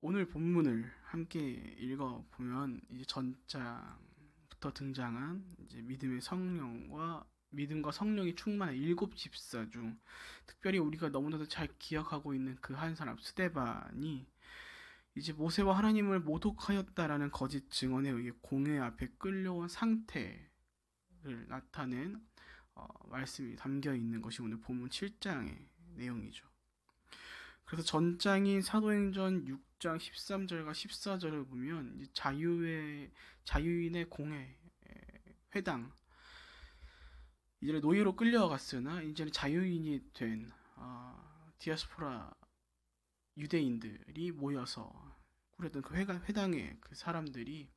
오늘 본문을 함께 읽어보면 이제 전장부터 등장한 이제 믿음과 성령이 충만한 일곱 집사 중 특별히 우리가 너무나도 잘 기억하고 있는 그 한 사람 스데반이 이제 모세와 하나님을 모독하였다라는 거짓 증언에 의해 공회 앞에 끌려온 상태를 나타낸 말씀이 담겨 있는 것이 오늘 본문 7장의 내용이죠. 그래서 전장인 사도행전 6장 13절과 14절을 보면 이제 자유인의 공회 회당 이제 노예로 끌려갔으나 이제는 자유인이 된 디아스포라 유대인들이 모여서 꾸렸던 그 회당의 그 사람들이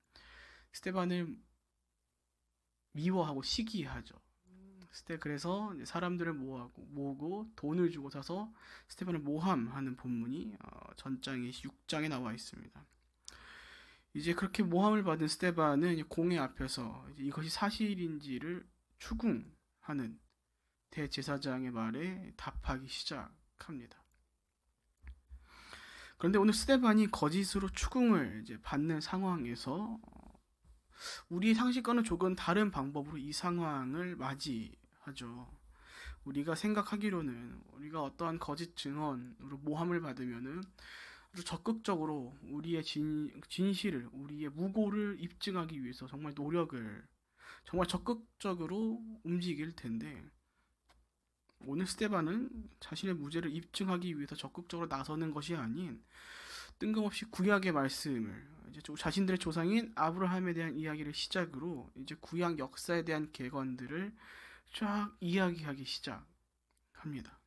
스테반을 미워하고 시기하죠. 그래서 사람들을 모으고 돈을 주고 사서 스테반을 모함하는 본문이 전장의 6장에 나와 있습니다. 이제 그렇게 모함을 받은 스테반은 공회 앞에서 이것이 사실인지를 추궁하는 대제사장의 말에 답하기 시작합니다. 그런데 오늘 스테반이 거짓으로 추궁을 이제 받는 상황에서 우리의 상식과는 조금 다른 방법으로 이 상황을 맞이하죠. 우리가 생각하기로는 우리가 어떠한 거짓 증언으로 모함을 받으면은 아주 적극적으로 우리의 진실을, 우리의 무고를 입증하기 위해서 정말 적극적으로 움직일 텐데, 오늘 스테반은 자신의 무죄를 입증하기 위해서 적극적으로 나서는 것이 아닌 뜬금없이 구약의 말씀을 이제 자신들의 조상인 아브라함에 대한 이야기를 시작으로 이제 구약 역사에 대한 객관들을 쫙 이야기하기 시작합니다.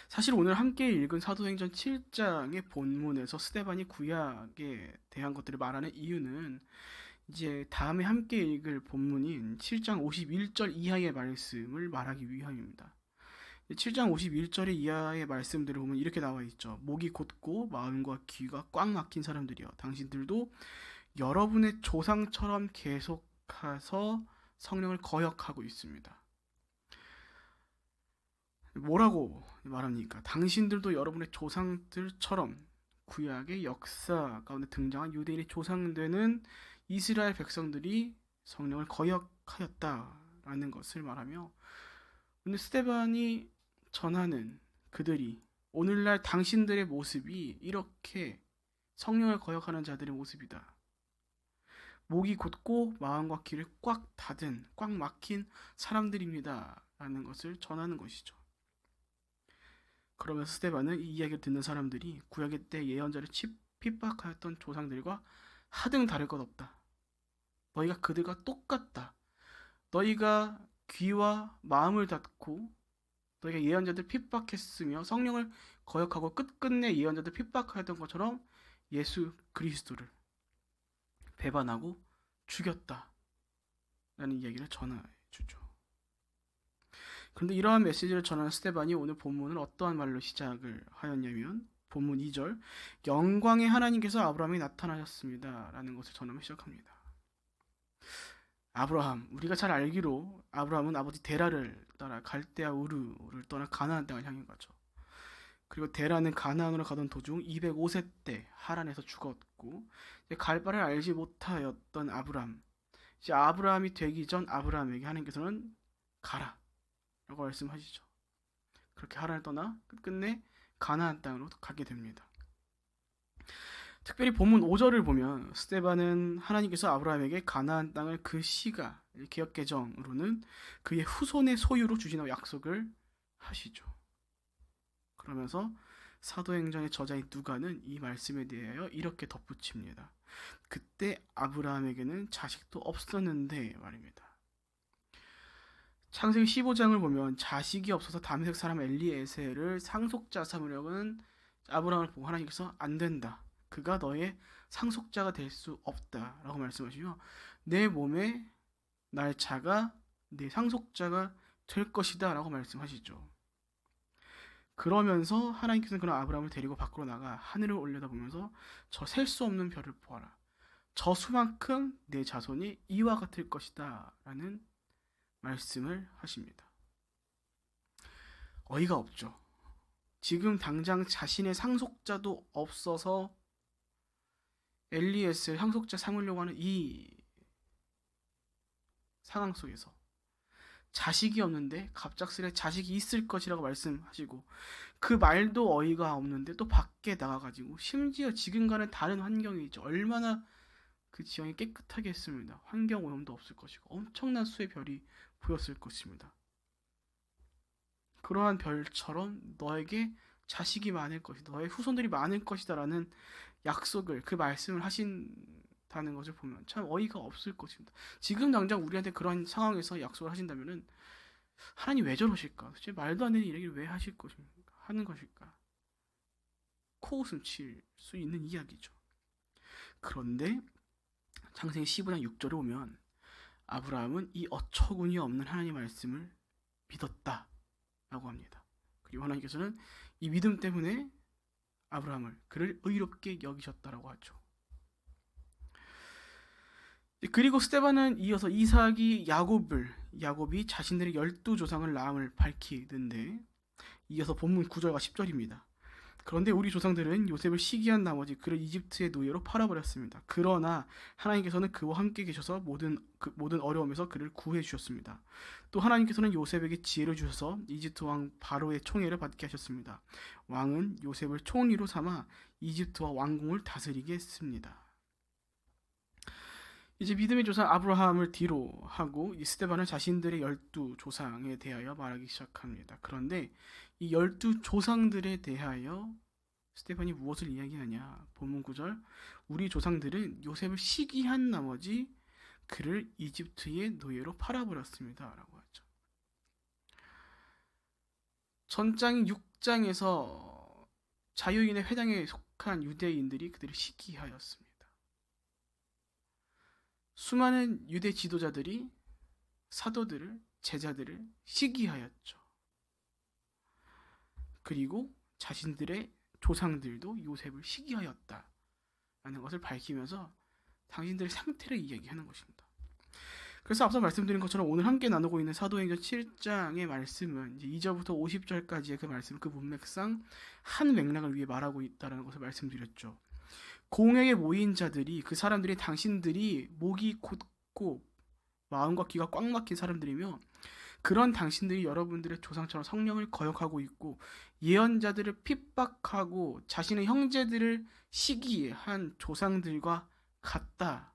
사실 오늘 함께 읽은 사도행전 7장의 본문에서 스데반이 구약에 대한 것들을 말하는 이유는 이제 다음에 함께 읽을 본문인 7장 51절 이하의 말씀을 말하기 위함입니다. 7장 51절 이하의 말씀들을 보면 이렇게 나와 있죠. 목이 곧고 마음과 귀가 꽉 막힌 사람들이여, 당신들도 여러분의 조상처럼 계속해서 성령을 거역하고 있습니다. 뭐라고 말합니까? 당신들도 여러분의 조상들처럼 구약의 역사 가운데 등장한 유대인의 조상되는 이스라엘 백성들이 성령을 거역하였다라는 것을 말하며, 오늘 스데반이 전하는 그들이 오늘날 당신들의 모습이 이렇게 성령을 거역하는 자들의 모습이다. 목이 곧고 마음과 귀를 꽉 막힌 사람들입니다. 라는 것을 전하는 것이죠. 그러면서 스데반은 이 이야기를 듣는 사람들이 구약의 때 예언자를 핍박하였던 조상들과 하등 다를 것 없다. 너희가 그들과 똑같다. 너희가 귀와 마음을 닫고 너희가 예언자들 핍박했으며 성령을 거역하고 끝끝내 예언자들 핍박하였던 것처럼 예수 그리스도를 배반하고 죽였다. 라는 이야기를 전해주죠. 그런데 이러한 메시지를 전하는 스데반이 오늘 본문을 어떠한 말로 시작을 하였냐면 본문 2절 영광의 하나님께서 아브라함에 나타나셨습니다. 라는 것을 전하며 시작합니다. 아브라함, 우리가 잘 알기로 아브라함은 아버지 데라를 따라 갈대아 우르를 떠나 가나안 땅을 향해 가죠. 그리고 데라는 가나안으로 가던 도중 205세 때 하란에서 죽었고, 갈 바를 알지 못하였던 아브라함, 이제 아브라함이 되기 전 아브라함에게 하나님께서는 가라 라고 말씀하시죠. 그렇게 하란을 떠나 끝끝내 가나안 땅으로 가게 됩니다. 특별히 본문 5절을 보면 스데반은 하나님께서 아브라함에게 가나안 땅을 그 시가 개역개정으로는 그의 후손의 소유로 주신다고 약속을 하시죠. 그러면서 사도행전의 저자인 누가는 이 말씀에 대하여 이렇게 덧붙입니다. 그때 아브라함에게는 자식도 없었는데 말입니다. 창세기 15장을 보면 자식이 없어서 다메섹 사람 엘리에셀을 상속자 삼으려는 아브라함을 보고 하나님께서 안 된다. 그가 너의 상속자가 될 수 없다 라고 말씀하시며 내 몸에 날차가 내 상속자가 될 것이다 라고 말씀하시죠. 그러면서 하나님께서는 그런 아브라함을 데리고 밖으로 나가 하늘을 올려다보면서 저 셀 수 없는 별을 보아라. 저 수만큼 내 자손이 이와 같을 것이다 라는 말씀을 하십니다. 어이가 없죠. 지금 당장 자신의 상속자도 없어서 엘리에스의 상속자 삼으려고 하는 이 상황 속에서 자식이 없는데 갑작스레 자식이 있을 것이라고 말씀하시고, 그 말도 어이가 없는데 또 밖에 나가가지고, 심지어 지금과는 다른 환경이죠. 얼마나 그 지형이 깨끗하게 했습니다. 환경 오염도 없을 것이고 엄청난 수의 별이 보였을 것입니다. 그러한 별처럼 너에게 자식이 많을 것이다, 너의 후손들이 많을 것이다 라는 약속을, 그 말씀을 하신다는 것을 보면 참 어이가 없을 것입니다. 지금 당장 우리한테 그런 상황에서 약속을 하신다면은 하나님 왜 저러실까? 도대체 말도 안 되는 이야기를 왜 하실 것입니까? 하는 것일까? 코웃음 칠 수 있는 이야기죠. 그런데 창세기 15장 6절에 보면 아브라함은 이 어처구니 없는 하나님의 말씀을 믿었다 라고 합니다. 그리고 하나님께서는 이 믿음 때문에 아브라함을, 그를 의롭게 여기셨다라고 하죠. 그리고 스데반은 이어서 이삭이 야곱이 자신들의 12조상을 낳음을 밝히는데, 이어서 본문 9절과 10절입니다. 그런데 우리 조상들은 요셉을 시기한 나머지 그를 이집트의 노예로 팔아버렸습니다. 그러나 하나님께서는 그와 함께 계셔서 모든 어려움에서 그를 구해 주셨습니다. 또 하나님께서는 요셉에게 지혜를 주셔서 이집트 왕 바로의 총애를 받게 하셨습니다. 왕은 요셉을 총리로 삼아 이집트와 왕궁을 다스리게 했습니다. 이제 믿음의 조상 아브라함을 뒤로 하고 이 스데반은 자신들의 12조상에 대하여 말하기 시작합니다. 그런데 이 12조상들에 대하여 스데반이 무엇을 이야기하냐? 본문 9절, 우리 조상들은 요셉을 시기한 나머지 그를 이집트의 노예로 팔아버렸습니다 라고 하죠. 전장 6장에서 자유인의 회당에 속한 유대인들이 그들을 시기하였습니다. 수많은 유대 지도자들이 사도들을, 제자들을 시기하였죠. 그리고 자신들의 조상들도 요셉을 시기하였다라는 것을 밝히면서 당신들의 상태를 이야기하는 것입니다. 그래서 앞서 말씀드린 것처럼 오늘 함께 나누고 있는 사도행전 7장의 말씀은 이제 2절부터 50절까지의 그 말씀, 그 문맥상 한 맥락을 위해 말하고 있다는 것을 말씀드렸죠. 공회에 모인 자들이, 그 사람들이 당신들이 목이 곧고 마음과 귀가 꽉 막힌 사람들이며, 그런 당신들이 여러분들의 조상처럼 성령을 거역하고 있고 예언자들을 핍박하고 자신의 형제들을 시기한 조상들과 같다.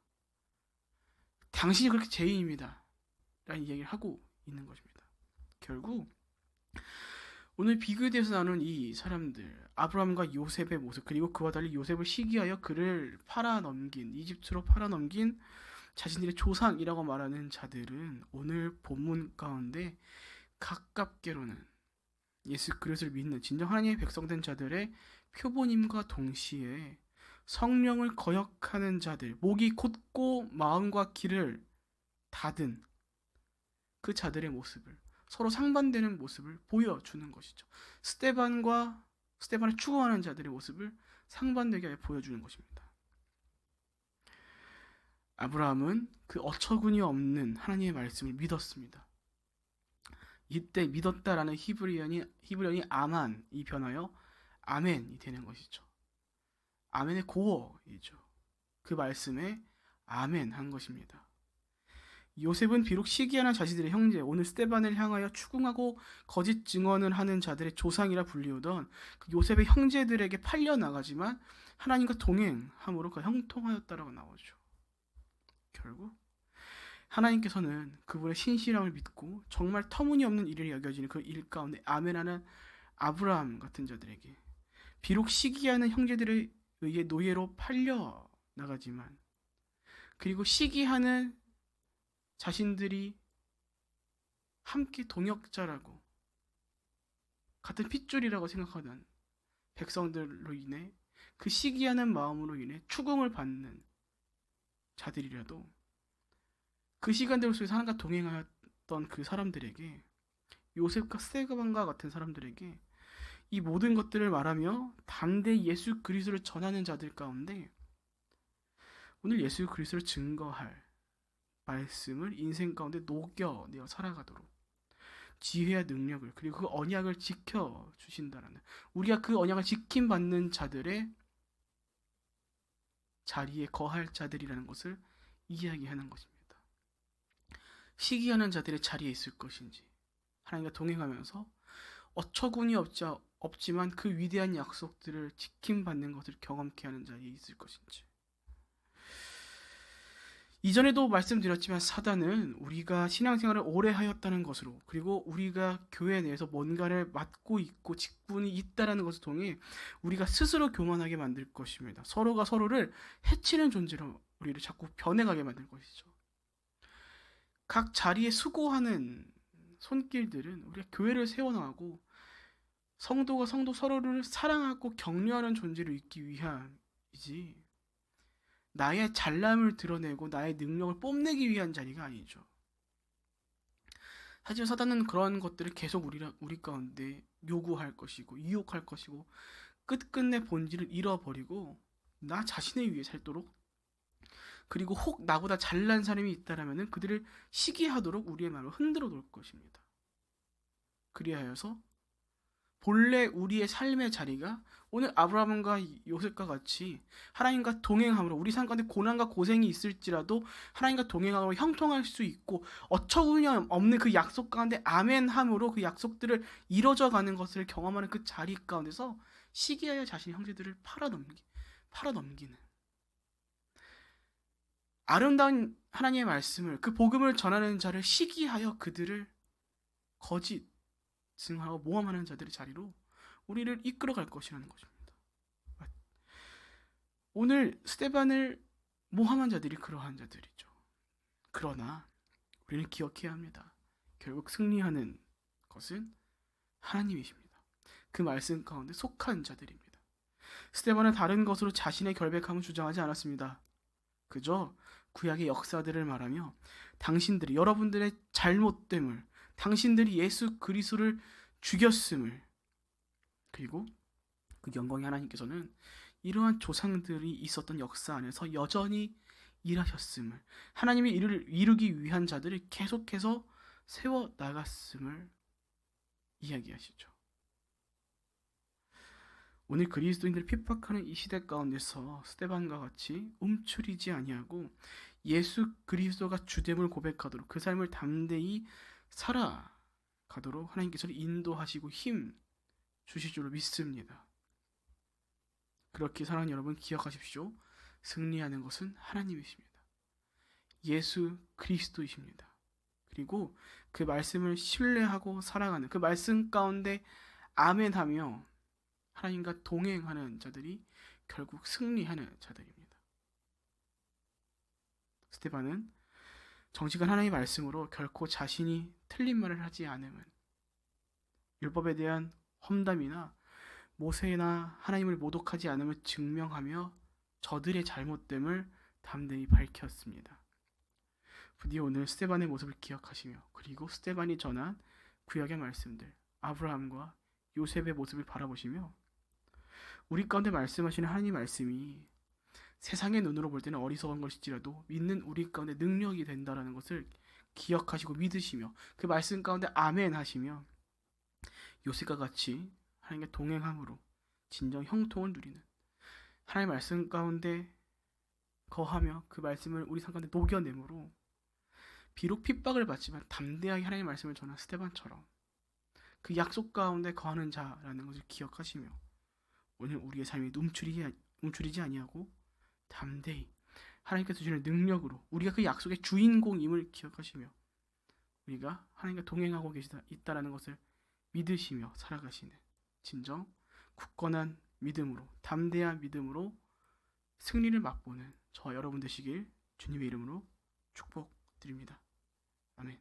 당신이 그렇게 죄인입니다 라는 이야기를 하고 있는 것입니다. 결국 오늘 비교대에서 나눈 이 사람들, 아브라함과 요셉의 모습, 그리고 그와 달리 요셉을 시기하여 그를 팔아넘긴, 이집트로 팔아넘긴 자신들의 조상이라고 말하는 자들은 오늘 본문 가운데 가깝게로는 예수 그리스도를 믿는 진정 하나님의 백성된 자들의 표본임과 동시에 성령을 거역하는 자들, 목이 곧고 마음과 귀를 닫은 그 자들의 모습을, 서로 상반되는 모습을 보여주는 것이죠. 스데반을 추구하는 자들의 모습을 상반되게 보여주는 것입니다. 아브라함은 그 어처구니 없는 하나님의 말씀을 믿었습니다. 이때 믿었다라는 히브리언이 아만이 변하여 아멘이 되는 것이죠. 아멘의 고어이죠. 그 말씀에 아멘 한 것입니다. 요셉은 비록 시기하는 자신들의 형제, 오늘 스데반을 향하여 추궁하고 거짓 증언을 하는 자들의 조상이라 불리우던 그 요셉의 형제들에게 팔려 나가지만 하나님과 동행함으로 그 형통하였다라고 나오죠. 결국 하나님께서는 그분의 신실함을 믿고 정말 터무니없는 일을 여겨지는 그 일 가운데 아멘하는 아브라함 같은 자들에게 비록 시기하는 형제들에 의해 노예로 팔려 나가지만, 그리고 시기하는 자신들이 함께 동역자라고 같은 핏줄이라고 생각하던 백성들로 인해, 그 시기하는 마음으로 인해 추궁을 받는 자들이라도 그 시간들 속에서 하나님과 동행하였던 그 사람들에게, 요셉과 스데반과 같은 사람들에게 이 모든 것들을 말하며 담대히 예수 그리스도를 전하는 자들 가운데 오늘 예수 그리스도를 증거할 말씀을 인생 가운데 녹여내어 살아가도록, 지혜와 능력을, 그리고 그 언약을 지켜 주신다라는, 우리가 그 언약을 지킴 받는 자들의 자리에 거할 자들이라는 것을 이야기하는 것입니다. 시기하는 자들의 자리에 있을 것인지, 하나님과 동행하면서 어처구니 없지만 그 위대한 약속들을 지킴받는 것을 경험케 하는 자리에 있을 것인지. 이전에도 말씀드렸지만 사단은 우리가 신앙생활을 오래 하였다는 것으로, 그리고 우리가 교회 내에서 뭔가를 맡고 있고 직분이 있다는 것을 통해 우리가 스스로 교만하게 만들 것입니다. 서로가 서로를 해치는 존재로 우리를 자꾸 변해가게 만들 것이죠. 각 자리에 수고하는 손길들은 우리가 교회를 세워나가고 성도가 성도 서로를 사랑하고 격려하는 존재로 있기 위함이지, 나의 잘남을 드러내고 나의 능력을 뽐내기 위한 자리가 아니죠. 하지만 사단은 그런 것들을 계속 우리 가운데 요구할 것이고 유혹할 것이고, 끝끝내 본질을 잃어버리고 나 자신을 위해 살도록, 그리고 혹 나보다 잘난 사람이 있다라면 그들을 시기하도록 우리의 마음을 흔들어 놓을 것입니다. 그리하여서 본래 우리의 삶의 자리가 오늘 아브라함과 요셉과 같이 하나님과 동행함으로, 우리 삶 가운데 고난과 고생이 있을지라도 하나님과 동행함으로 형통할 수 있고, 어처구니 없는 그 약속 가운데 아멘함으로 그 약속들을 이뤄져 가는 것을 경험하는 그 자리 가운데서 시기하여 자신의 형제들을 팔아넘기는 아름다운 하나님의 말씀을, 그 복음을 전하는 자를 시기하여 그들을 거짓 증하고 모함하는 자들의 자리로 우리를 이끌어갈 것이라는 것입니다. 오늘 스데반을 모함한 자들이 그러한 자들이죠. 그러나 우리는 기억해야 합니다. 결국 승리하는 것은 하나님이십니다. 그 말씀 가운데 속한 자들입니다. 스데반은 다른 것으로 자신의 결백함을 주장하지 않았습니다. 그저 구약의 역사들을 말하며 당신들이, 여러분들의 잘못됨을, 당신들이 예수 그리스도를 죽였음을, 그리고 그 영광의 하나님께서는 이러한 조상들이 있었던 역사 안에서 여전히 일하셨음을, 하나님의 일을 이루기 위한 자들을 계속해서 세워 나갔음을 이야기하시죠. 오늘 그리스도인들을 핍박하는 이 시대 가운데서 스데반과 같이 움츠리지 아니하고 예수 그리스도가 주됨을 고백하도록, 그 삶을 담대히 살아가도록 하나님께서 인도하시고 힘 주실 줄로 믿습니다. 그렇게 사랑하는 여러분, 기억하십시오. 승리하는 것은 하나님이십니다. 예수 그리스도이십니다. 그리고 그 말씀을 신뢰하고 살아가는, 그 말씀 가운데 아멘하며 하나님과 동행하는 자들이 결국 승리하는 자들입니다. 스데반은 정직한 하나님의 말씀으로 결코 자신이 틀린 말을 하지 않음은, 율법에 대한 험담이나 모세나 하나님을 모독하지 않음을 증명하며 저들의 잘못됨을 담대히 밝혔습니다. 부디 오늘 스데반의 모습을 기억하시며, 그리고 스데반이 전한 구약의 말씀들, 아브라함과 요셉의 모습을 바라보시며, 우리 가운데 말씀하시는 하나님 말씀이 세상의 눈으로 볼 때는 어리석은 것일지라도 믿는 우리 가운데 능력이 된다라는 것을 기억하시고 믿으시며, 그 말씀 가운데 아멘 하시며, 요셉과 같이 하나님과 동행함으로 진정 형통을 누리는, 하나님의 말씀 가운데 거하며 그 말씀을 우리 삶 가운데 녹여내므로 비록 핍박을 받지만 담대하게 하나님의 말씀을 전한 스데반처럼 그 약속 가운데 거하는 자라는 것을 기억하시며, 오늘 우리의 삶이 움츠리지 아니하고 담대히 하나님께서 주시는 능력으로 우리가 그 약속의 주인공임을 기억하시며, 우리가 하나님과 동행하고 있다라는 것을 믿으시며 살아가시는 진정 굳건한 믿음으로, 담대한 믿음으로 승리를 맛보는 저와 여러분 되시길 주님의 이름으로 축복드립니다. 아멘.